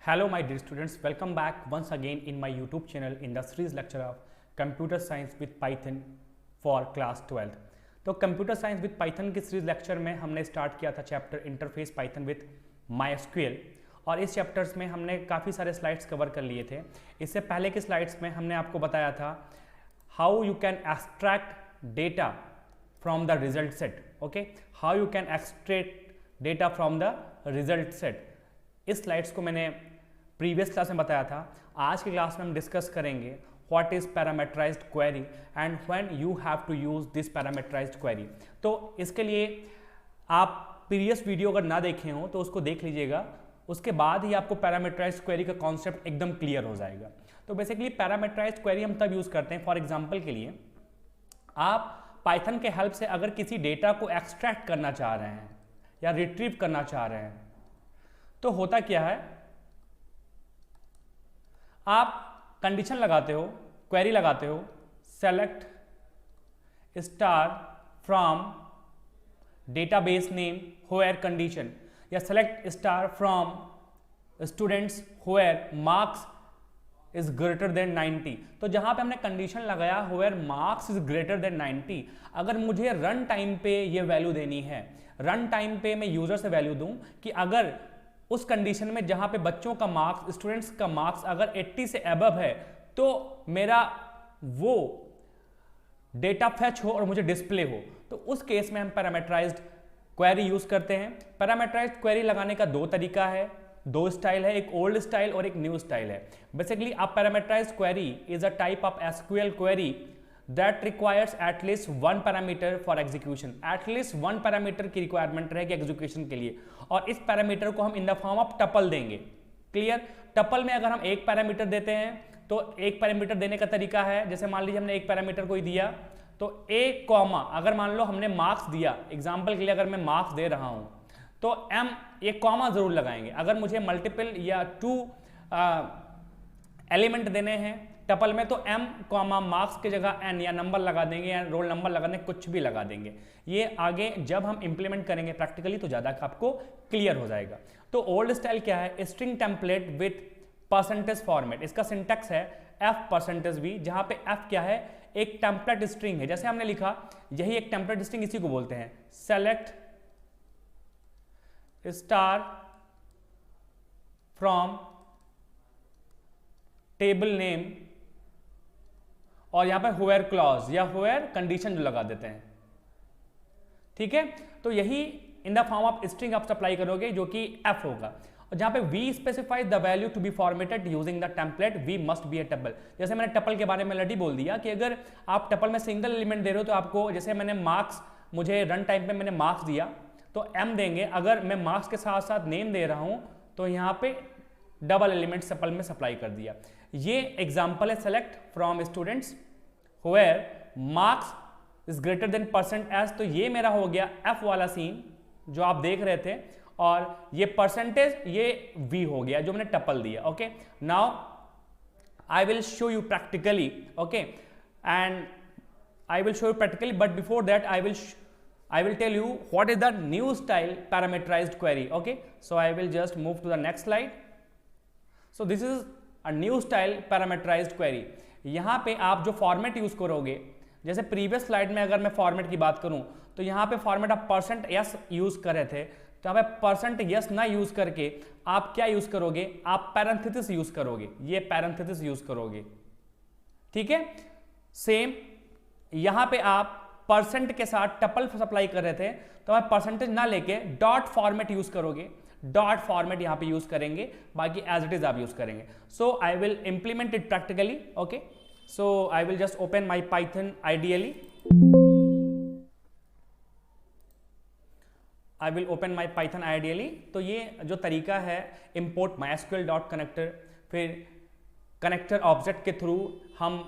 Hello my dear students, welcome back once again in my YouTube channel in the series lecture of Computer Science with Python for class 12th। तो computer science with Python की series lecture में हमने start किया था chapter interface Python with MySQL और इस chapters में हमने काफ़ी सारे स्लाइड्स कवर कर लिए थे। इससे पहले के स्लाइड्स में हमने आपको बताया था how you can extract data from the result set. Okay, how you can extract data from the result set. इस स्लाइड्स को मैंने प्रीवियस क्लास में बताया था। आज की क्लास में हम डिस्कस करेंगे what is parameterised query and when you have to use this parameterised query. तो इसके लिए आप प्रीवियस वीडियो अगर ना देखे हो तो उसको देख लीजिएगा, उसके बाद ही आपको पैरामीटराइज्ड क्वेरी का कॉन्सेप्ट एकदम क्लियर हो जाएगा। तो बेसिकली पैरामीटराइज्ड क्वेरी हम तब यूज करते हैं, फॉर एग्जाम्पल के लिए आप पाइथन के हेल्प से अगर किसी डेटा को एक्सट्रैक्ट करना चाह रहे हैं या रिट्रीव करना चाह रहे हैं तो होता क्या है, आप कंडीशन लगाते हो, क्वेरी लगाते हो, select star from database name where condition या select star from students where marks is greater than 90। तो जहां पे हमने कंडीशन लगाया where marks is greater than 90, अगर मुझे रन टाइम पे ये वैल्यू देनी है, रन टाइम पे मैं यूजर से वैल्यू दूं कि अगर उस कंडीशन में जहां पे बच्चों का मार्क्स, स्टूडेंट्स का मार्क्स अगर 80 से अबव है तो मेरा वो डेटा फेच हो और मुझे डिस्प्ले हो, तो उस केस में हम पैरामीटराइज्ड क्वेरी यूज करते हैं। पैरामीटराइज्ड क्वेरी लगाने का दो तरीका है, दो स्टाइल है, एक ओल्ड स्टाइल और एक न्यू स्टाइल है। Basically a parameterised query is a type of SQL query that requires at least one parameter for execution। at least one parameter की रिक्वायरमेंट रहेगी एग्जीक्यूशन के लिए और इस पैरामीटर को हम इन द फॉर्म ऑफ टपल देंगे। क्लियर? टपल में अगर हम एक पैरामीटर देते हैं तो एक पैरामीटर देने का तरीका है, जैसे मान लीजिए हमने एक पैरामीटर को ही दिया तो एक कॉमा, अगर मान लो हमने मार्क्स दिया, एग्जाम्पल के लिए अगर मैं मार्क्स दे रहा हूं तो एम एक कॉमा जरूर लगाएंगे। अगर मुझे मल्टीपल या 2 एलिमेंट देने हैं टपल में तो m कॉमा मार्क्स की जगह n या नंबर लगा देंगे या रोल नंबर लगा देंगे, कुछ भी लगा देंगे। ये आगे जब हम इंप्लीमेंट करेंगे प्रैक्टिकली तो ज्यादा आपको क्लियर हो जाएगा। तो ओल्ड स्टाइल क्या है, string template with percentage format. इसका सिंटेक्स है f%v, जहां पे f क्या है, एक टेम्पलेट स्ट्रिंग है। जैसे हमने लिखा, यही एक टेम्पलेट स्ट्रिंग, इसी को बोलते हैं select star from table name और यहां पे व्हेयर क्लॉज या व्हेयर कंडीशन जो लगा देते हैं। ठीक है, तो यही in the form of string आप सप्लाई करोगे जो कि f होगा। और जहां पे v specifies the value to be formatted using the template v must be a tuple. जैसे मैंने टपल के बारे में ऑलरेडी बोल दिया कि अगर आप टपल में सिंगल एलिमेंट दे रहे हो तो आपको, जैसे मैंने मार्क्स, मुझे रन टाइम पे मैंने मार्क्स दिया तो m देंगे। अगर मैं मार्क्स के साथ साथ नेम दे रहा हूं तो यहां पे डबल एलिमेंट टपल में सप्लाई कर दिया। ये एग्जाम्पल है select from students where marks is greater then %s। तो ये मेरा हो गया f वाला सीन जो आप देख रहे थे और ये परसेंटेज ये v हो गया जो मैंने टपल दिया। Okay, now I will show you practically, okay, and I will show you practically, but before that I will tell you what is the new style parameterized query. Okay, so I will just move to the next slide. So this is a new style parameterized query। यहाँ पे आप जो format use करोगे, जैसे previous slide में अगर मैं format की बात करूं तो यहाँ पे फॉर्मेट आप %s यूज कर रहे थे, तो यहाँ पे %s ना यूज करके आप क्या यूज करोगे, आप पैरेंथेसिस यूज करोगे, ये पैरेंथेसिस यूज करोगे। ठीक है, सेम यहाँ पे आप परसेंट के साथ टपल सप्लाई कर रहे थे तो आप परसेंटेज ना लेके डॉट फॉर्मेट यूज करोगे, डॉट फॉर्मेट यहां पे यूज करेंगे, बाकी एज इट इज आप यूज करेंगे। So I will implement it practically. Okay, so I will just open my Python ideally, I will open my Python ideally. तो ये जो तरीका है, इंपोर्ट MySQL डॉट कनेक्टर, फिर कनेक्टर ऑब्जेक्ट के through हम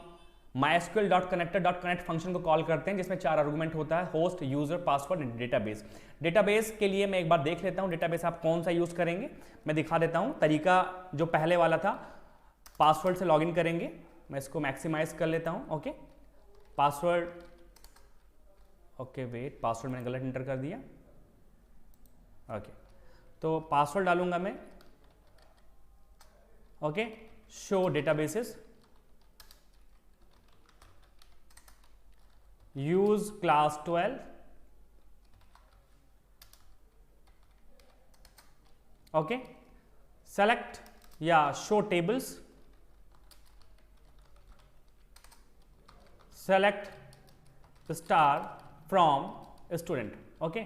MySQL डॉट कनेक्ट फंक्शन को call करते हैं जिसमें 4 आर्गुमेंट होता है, host, user, password and database. Database के लिए मैं एक बार देख लेता हूं डेटाबेस आप कौन सा यूज करेंगे, मैं दिखा देता हूं। तरीका जो पहले वाला था, पासवर्ड से लॉगिन करेंगे, मैं इसको मैक्सिमाइज कर लेता हूं। Okay, password, okay wait, password मैंने गलत एंटर कर दिया। ओके, तो पासवर्ड डालूंगा मैं okay, show databases, use class 12, okay, select या show tables, select star from student. Okay,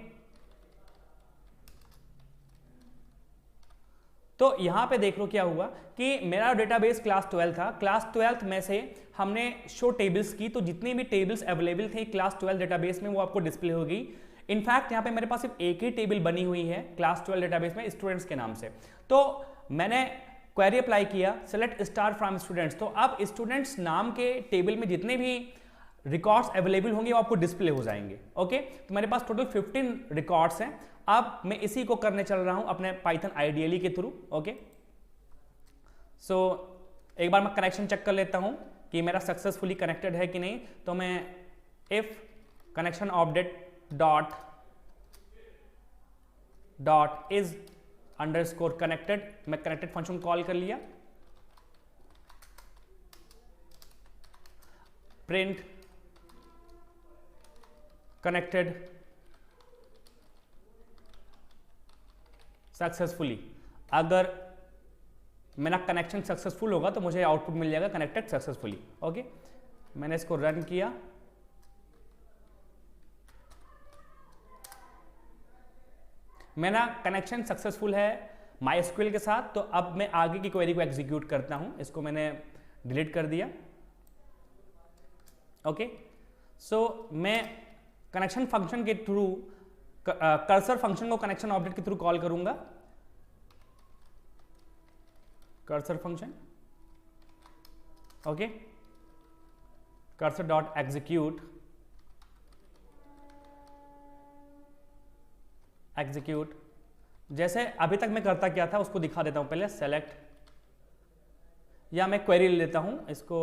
तो यहां पे देख लो क्या हुआ कि मेरा डेटाबेस क्लास 12 था, क्लास 12 में से हमने शो टेबल्स की, तो जितनी भी टेबल्स अवेलेबल थे क्लास 12 डेटाबेस में वो आपको डिस्प्ले होगी। इनफैक्ट यहां पे मेरे पास सिर्फ एक ही टेबल बनी हुई है क्लास 12 डेटाबेस में स्टूडेंट्स के नाम से। तो मैंने क्वेरी अप्लाई किया, सेलेक्ट स्टार फ्रॉम स्टूडेंट्स, तो अब स्टूडेंट्स नाम के टेबल में जितने भी रिकॉर्ड्स अवेलेबल होंगे वो आपको डिस्प्ले हो जाएंगे। ओके, तो मेरे पास टोटल 15 रिकॉर्ड्स हैं। अब मैं इसी को करने चल रहा हूं अपने पाइथन आईडीएलई के थ्रू। ओके, सो एक बार मैं कनेक्शन चेक कर लेता हूं कि मेरा सक्सेसफुली कनेक्टेड है कि नहीं। तो मैं if connection update dot is underscore connected, मैं कनेक्टेड फंक्शन कॉल कर लिया, प्रिंट कनेक्टेड सक्सेसफुली। अगर मेरा कनेक्शन सक्सेसफुल होगा तो मुझे आउटपुट मिल जाएगा कनेक्टेड सक्सेसफुली। ओके, मैंने इसको रन किया, मेरा कनेक्शन सक्सेसफुल है MySQL के साथ। तो अब मैं आगे की क्वेरी को एग्जीक्यूट करता हूं, इसको मैंने डिलीट कर दिया। ओके, सो मैं कनेक्शन फंक्शन के थ्रू कर्सर फंक्शन को कनेक्शन ऑब्जेक्ट के थ्रू कॉल करूंगा, cursor function. Okay, cursor dot execute जैसे अभी तक मैं करता क्या था उसको दिखा देता हूं पहले। सेलेक्ट, या मैं क्वेरी ले लेता हूं, इसको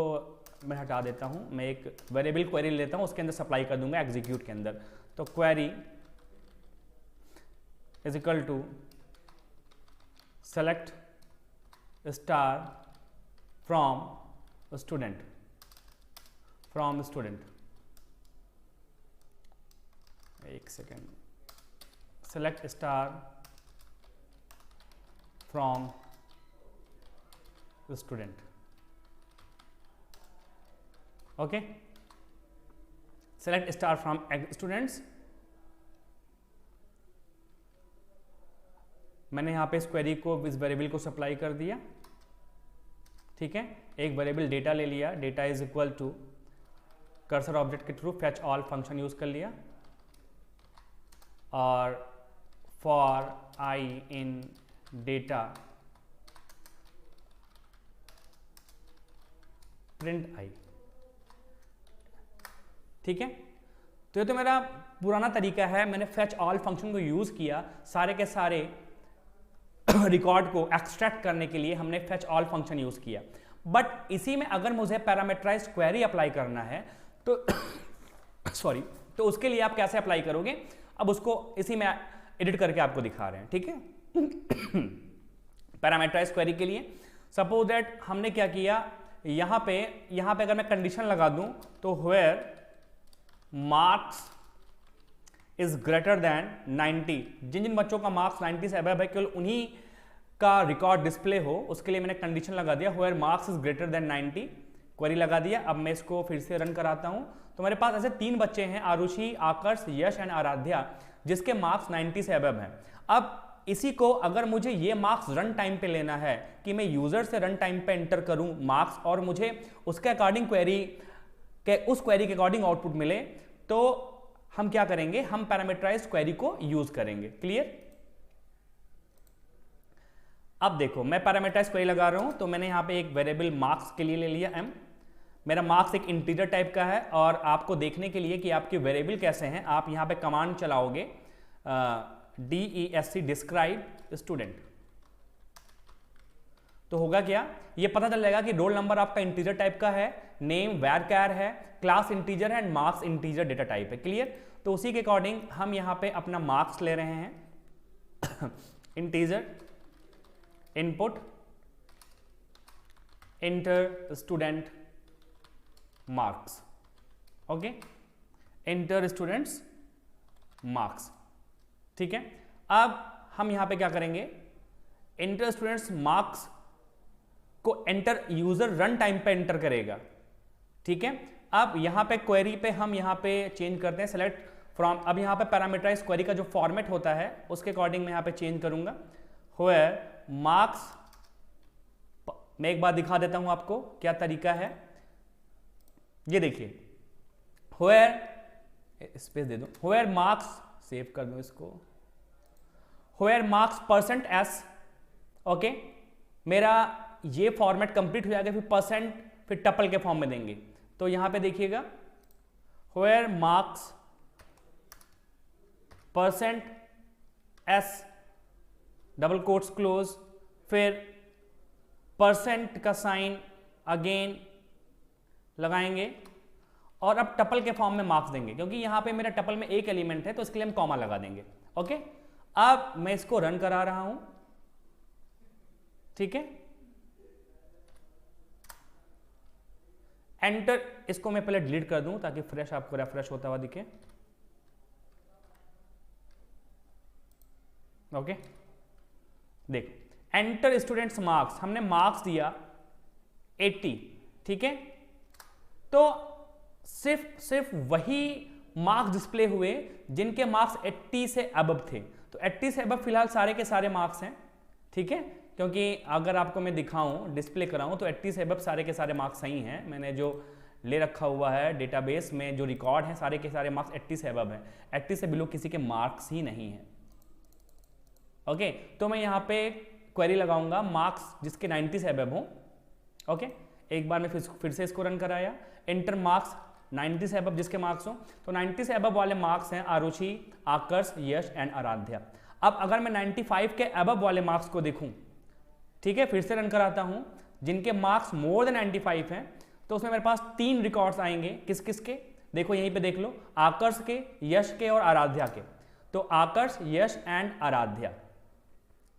मैं हटा देता हूं, मैं एक वेरिएबल क्वेरी लेता हूं, उसके अंदर सप्लाई कर दूंगा एग्जीक्यूट के अंदर। तो query is equal to select star from student, एक second, select star from student. Okay, select star from students. मैंने यहां पे इस क्वेरी को, इस वेरिएबल को सप्लाई कर दिया। ठीक है, एक वेरिएबल डेटा ले लिया, data is equal to cursor object के through fetch all function use कर लिया, और for I in data print I. ठीक है, तो ये तो मेरा पुराना तरीका है, मैंने फेच ऑल फंक्शन को यूज किया, सारे के सारे रिकॉर्ड को एक्सट्रैक्ट करने के लिए हमने फेच ऑल फंक्शन यूज किया। बट इसी में अगर मुझे पैरामीटराइज क्वेरी अप्लाई करना है तो सॉरी, तो उसके लिए आप कैसे अप्लाई करोगे, अब उसको इसी में एडिट करके आपको दिखा रहे हैं। ठीक है, पैरामीटराइज क्वेरी के लिए सपोज दैट हमने क्या किया, यहां पे अगर मैं कंडीशन लगा दूं तो where marks is greater than 90, जिन जिन बच्चों का मार्क्स 90 से अबव है केवल उन्हीं का रिकॉर्ड डिस्प्ले हो, उसके लिए मैंने कंडीशन लगा दिया where marks is greater than 90, query लगा दिया। अब मैं इसको फिर से रन कराता हूं, तो मेरे पास ऐसे 3 बच्चे हैं, आरुषि, आकर्ष, यश एंड आराध्या, जिसके मार्क्स 90 से अबव हैं। अब इसी को अगर मुझे ये मार्क्स रन टाइम पे लेना है कि मैं यूजर से रन टाइम पे एंटर करूं मार्क्स और मुझे उसके अकॉर्डिंग उस क्वेरी के अकॉर्डिंग आउटपुट मिले, तो हम क्या करेंगे, हम पैरामीटराइज्ड क्वेरी को यूज करेंगे। क्लियर? अब देखो मैं पैरामीटराइज्ड क्वेरी लगा रहा हूं, तो मैंने यहां पे एक वेरिएबल मार्क्स के लिए ले लिया m। मेरा मार्क्स एक इंटीजर टाइप का है, और आपको देखने के लिए कि आपके वेरिएबल कैसे हैं, आप यहां पे कमांड चलाओगे DESC डिस्क्राइब स्टूडेंट। तो होगा क्या, ये पता चल जाएगा कि रोल नंबर आपका इंटीजर टाइप का है, नेम वैरचर है, क्लास इंटीजर है and marks integer data type है। क्लियर? तो उसी के अकॉर्डिंग हम यहां पे अपना मार्क्स ले रहे हैं integer input inter student marks, okay, inter students marks, ठीक है। अब हम यहां पे क्या करेंगे, इंटर स्टूडेंट्स मार्क्स को एंटर यूजर रन टाइम पे एंटर करेगा, ठीक है। अब यहां पे क्वेरी पे हम यहां पे चेंज करते हैं सेलेक्ट फ्रॉम, अब यहां पे पैरामीटराइज क्वेरी का जो फॉर्मेट होता है उसके अकॉर्डिंग मैं यहां पे चेंज करूंगा, वेयर मार्क्स, मैं एक बार दिखा देता हूं आपको क्या तरीका है, ये देखिए, वेयर स्पेस दे दो, वेयर मार्क्स, सेव कर दो इसको, where marks percent S, okay, मेरा ये फॉर्मेट कंप्लीट हो जाएगा, फिर परसेंट, फिर टपल के फॉर्म में देंगे। तो यहां पे देखिएगा, where marks percent S double quotes close, फिर परसेंट का साइन अगेन लगाएंगे और अब टपल के फॉर्म में मार्क्स देंगे, क्योंकि यहां पे मेरा टपल में एक एलिमेंट है तो इसके लिए हम कॉमा लगा देंगे, ओके। अब मैं इसको रन करा रहा हूं, ठीक है, एंटर, इसको मैं पहले डिलीट कर दूं ताकि फ्रेश आपको रेफ्रेश होता हुआ दिखे, ओके। देखो एंटर स्टूडेंट्स मार्क्स, हमने मार्क्स दिया 80, ठीक है, तो सिर्फ वही मार्क्स डिस्प्ले हुए जिनके मार्क्स 80 से अबव थे। तो 80 से अबव फिलहाल सारे के सारे मार्क्स हैं, ठीक है, क्योंकि अगर आपको मैं दिखाऊं डिस्प्ले कराऊं तो 80 से अबव सारे के सारे मार्क्स सही हैं, मैंने जो ले रखा हुआ है डेटाबेस में जो रिकॉर्ड है सारे के सारे मार्क्स 80 से अबव है, 80 से बिलो किसी के मार्क्स ही नहीं है, ओके। तो मैं यहाँ पे क्वेरी लगाऊंगा मार्क्स जिसके 90 से अबव हो, ओके। एक बार मैं फिर से इसको रन कराया, इंटर मार्क्स 90 से अबव जिसके मार्क्स हो, तो 90 से अबव वाले मार्क्स हैं आरुषि, आकर्ष, यश एंड आराध्या। अब अगर मैं 95 के अबव वाले मार्क्स को देखूं, ठीक है, फिर से रन कराता हूं, जिनके मार्क्स मोर देन 95 हैं, तो उसमें मेरे पास 3 रिकॉर्ड्स आएंगे, किस किस के, देखो यहीं पे देख लो, आकर्ष के, यश के और आराध्या के। तो आकर्ष, यश एंड आराध्या,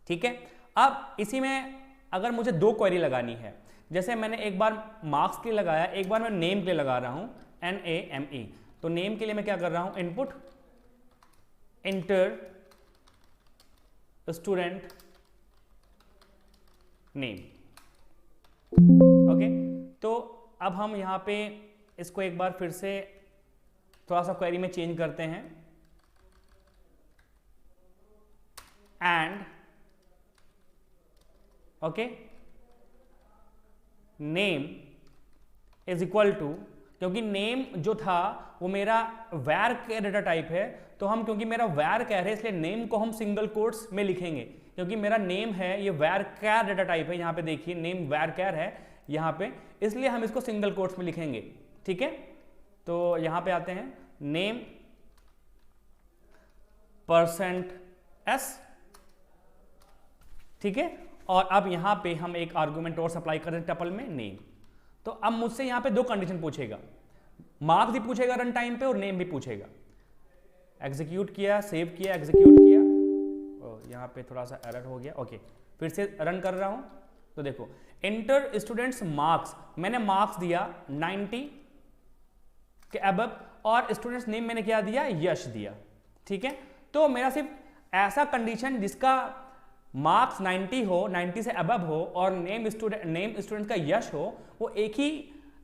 ठीक है। अब इसी में अगर मुझे 2 क्वेरी लगानी है, जैसे मैंने एक बार मार्क्स के लिए लगाया, एक बार मैं नेम के लिए लगा रहा हूं, NAME, तो नेम के लिए मैं क्या कर रहा हूं, input inter student name, okay. तो अब हम यहां पे इसको एक बार फिर से थोड़ा सा क्वेरी में चेंज करते हैं, and okay name is equal to, क्योंकि नेम जो था वो मेरा वैर के डेटा टाइप है, तो हम क्योंकि मेरा वैर कैर है इसलिए नेम को हम सिंगल कोट्स में लिखेंगे, क्योंकि मेरा नेम है ये वैर कैर डेटा टाइप है, यहां पे देखिए नेम वैर कैर है यहां पे, इसलिए हम इसको सिंगल कोट्स में लिखेंगे, ठीक है। तो यहां पे आते हैं, नेम परसेंट एस, ठीक है, और अब यहां पे हम एक आर्गुमेंट और सप्लाई कर रहे हैं टपल में, नेम। तो अब मुझसे यहां पे 2 कंडीशन पूछेगा, मार्क्स भी पूछेगा रन टाइम पे और नेम भी पूछेगा। एग्जीक्यूट किया, सेव किया, एग्जीक्यूट किया, यहां पे थोड़ा सा एरर हो गया, ओके, फिर से रन कर रहा हूं। तो देखो इंटर स्टूडेंट्स मार्क्स, मैंने मार्क्स दिया 90 के अबव और स्टूडेंट्स नेम मैंने क्या दिया, यश दिया, ठीक है। तो मेरा सिर्फ ऐसा कंडीशन जिसका मार्क्स 90 हो, 90 से अबव हो और नेम स्टूडेंट का यश हो, वो एक ही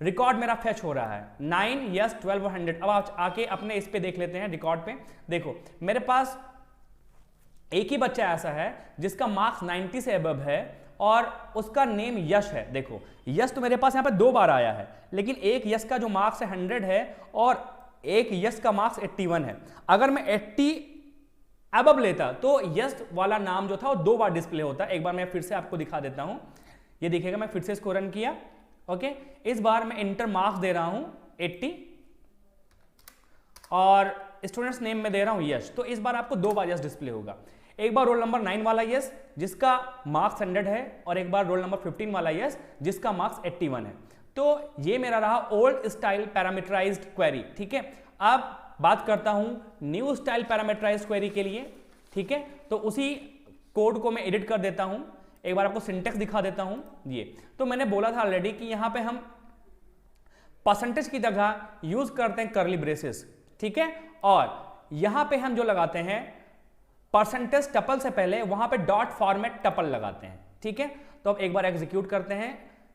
रिकॉर्ड मेरा फेच हो रहा है, 9 यस 12 और 100। अब आके अपने इस पे देख लेते हैं रिकॉर्ड पे, देखो मेरे पास एक ही बच्चा ऐसा है जिसका मार्क्स 90 से अबव है और उसका नेम यश है। देखो यश तो मेरे पास यहाँ पे 2 बार आया है, लेकिन एक यश का जो मार्क्स है 100 है और एक यश का मार्क्स 81 है। अगर मैं 80 अबव लेता तो यश वाला नाम जो था वो 2 बार डिस्प्ले होता। एक बार मैं फिर से आपको दिखा देता हूं, ये देखिएगा, मैं फिर से इसको रन किया, ओके। इस बार मैं इंटर मार्क्स दे रहा हूं 80 और स्टूडेंट्स नेम में दे रहा हूं यश, तो इस बार आपको 2 बार यश डिस्प्ले होगा। एक बार रोल नंबर 9 वाला यश जिसका मार्क्स 100 है और एक बार रोल नंबर 15 वाला यश जिसका मार्क्स 81 है। तो ये मेरा रहा ओल्ड स्टाइल पैरामीटराइज्ड क्वेरी, ठीक है। अब बात करता हूं न्यू स्टाइल पैरामीटराइज्ड क्वेरी के लिए, ठीक है। तो उसी कोड को मैं एडिट कर देता हूं, एक बार आपको सिंटेक्स दिखा देता हूं। ये तो मैंने बोला था ऑलरेडी कि यहां पे हम परसेंटेज की जगह यूज करते हैं कर्ली ब्रेसेस, ठीक है, और यहां पे हम जो लगाते हैं परसेंटेज टपल से पहले वहां पे डॉट फॉर्मेट टपल लगाते हैं, ठीक है। तो अब एक बार एग्जीक्यूट करते हैं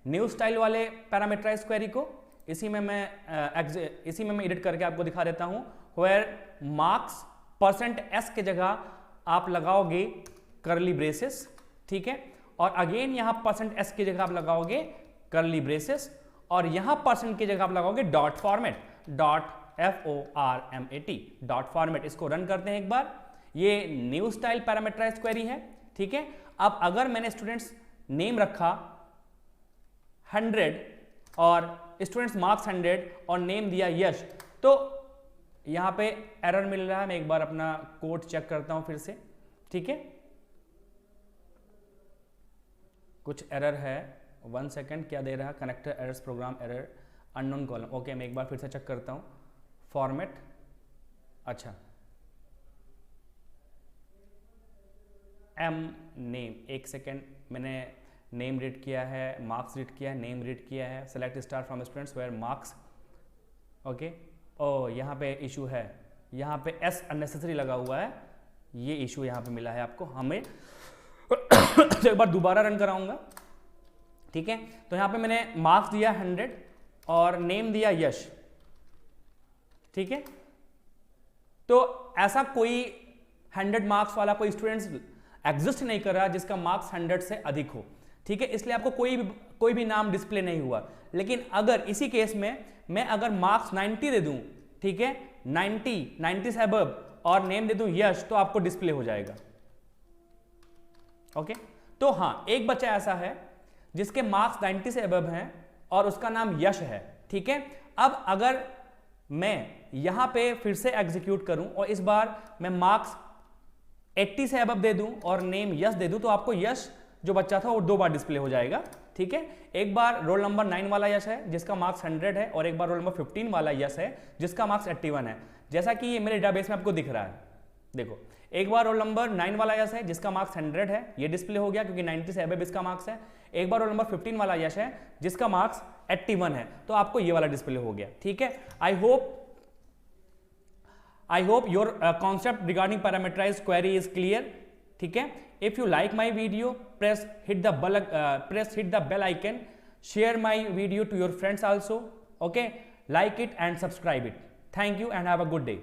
न्यू स्टाइल वाले पैरामीटराइज क्वेरी को। इसी में मैं एडिट करके आपको दिखा देता हूं। वेयर मार्क्स %s के जगह आप लगाओगे कर्ली ब्रेसेस, ठीक है, और अगेन यहां %s की जगह आप लगाओगे कर्ली ब्रेसेस, और यहां परसेंट की जगह आप लगाओगे dot format, .format, dot format. इसको रन करते हैं एक बार। ये न्यू स्टाइल पैरामीटराइज क्वेरी है, ठीक है। अब अगर मैंने स्टूडेंट्स नेम रखा 100 और स्टूडेंट्स मार्क्स 100 और नेम दिया यश, तो यहां पे एरर मिल रहा है। मैं एक बार अपना कोड चेक करता हूं फिर से, ठीक है, कुछ एरर है, 1 सेकेंड। क्या दे रहा है? Connector errors, program error, unknown column. Okay, मैं एक बार फिर से चेक करता हूं। फॉर्मेट, अच्छा, एम नेम, एक सेकेंड, मैंने नेम रीड किया है, मार्क्स रीड किया है, नेम रीड किया है, select star from students where marks, okay. ओ यहाँ पे इशू है, यहाँ पे एस अननेसेसरी लगा हुआ है, ये इशू यहाँ पे मिला है आपको, हमें तो एक बार दोबारा रन कराऊंगा, ठीक है। तो यहाँ पे मैंने मार्क्स दिया 100 और नेम दिया यश, ठीक है। तो ऐसा कोई 100 मार्क्स वाला कोई स्टूडेंट्स एग्जिस्ट नहीं कर रहा जिसका मार्क्स 100 से अधिक हो, ठीक है, इसलिए आपको कोई भी नाम डिस्प्ले नहीं हुआ। लेकिन अगर इसी केस में मैं अगर मार्क्स 90 दे दूं, ठीक है, 90 से अबव, और नेम दे दूं यश, तो आपको डिस्प्ले हो जाएगा, ओके। तो हाँ, एक बच्चा ऐसा है जिसके मार्क्स 90 से अबव हैं और उसका नाम यश है, ठीक है। अब अगर मैं यहां पे फिर से एग्जीक्यूट करूं और इस बार मैं मार्क्स 80 से अबव दे दूं और नेम यश दे दूं, तो आपको यश जो बच्चा था वो 2 बार डिस्प्ले हो जाएगा, ठीक है। एक बार रोल नंबर 9 वाला यश है जिसका मार्क्स 100 है, और एक बार रोल नंबर 15 वाला यश है जिसका मार्क्स 81 है, जैसा कि ये मेरे डेटाबेस में आपको दिख रहा है। देखो, एक बार रोल नंबर 9 वाला यश है जिसका मार्क्स 100 है, ये डिस्प्ले हो गया क्योंकि 90 से अबव इसका मार्क्स है। एक बार रोल नंबर 15 वाला यश है जिसका मार्क्स 81 है, तो आपको ये वाला डिस्प्ले हो गया, ठीक है। I hope your concept regarding parameterized query is clear, ठीक है। If you like my video, hit the bell icon, share my video to your friends also, okay, like it and subscribe it. Thank you and have a good day.